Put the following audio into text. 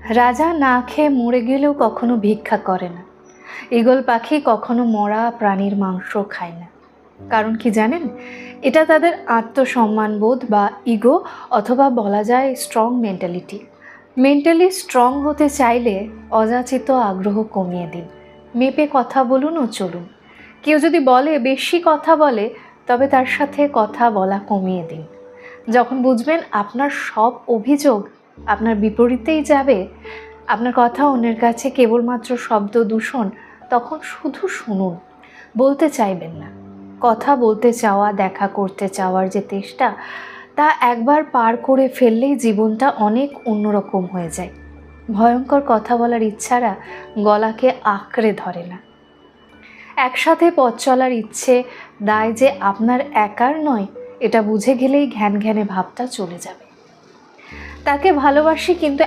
রাজা না খেয়ে মরে গেলেও কখনো ভিক্ষা করে না। ঈগল পাখি কখনো মরা প্রাণীর মাংস খায় না। কারণ কি জানেন? এটা তাদের আত্মসম্মানবোধ বা ইগো, অথবা বলা যায় স্ট্রং মেন্টালিটি। মেন্টালি স্ট্রং হতে চাইলে অযাচিত আগ্রহ কমিয়ে দিন। মেপে কথা বলুন ও চলুন। কেউ যদি বলে বেশি কথা বলে, তবে তার সাথে কথা বলা কমিয়ে দিন। যখন বুঝবেন আপনার সব অভিযোগ আপনার বিপরীতেই যাবে, আপনার কথা অন্যের কাছে কেবলমাত্র শব্দ দূষণ, তখন শুধু শুনুন, বলতে চাইবেন না। কথা বলতে চাওয়া, দেখা করতে চাওয়ার যে তেষ্টা, তা একবার পার করে ফেললেই জীবনটা অনেক অন্যরকম হয়ে যায়। ভয়ঙ্কর কথা বলার ইচ্ছারা গলাকে আঁকড়ে ধরে না। একসাথে পথ চলার ইচ্ছে দায় যে আপনার একার নয়, এটা বুঝে গেলেই ঘ্যান ঘ্যানে ভাবটা চলে যাবে। তাকে ভালোবাসি, কিন্তু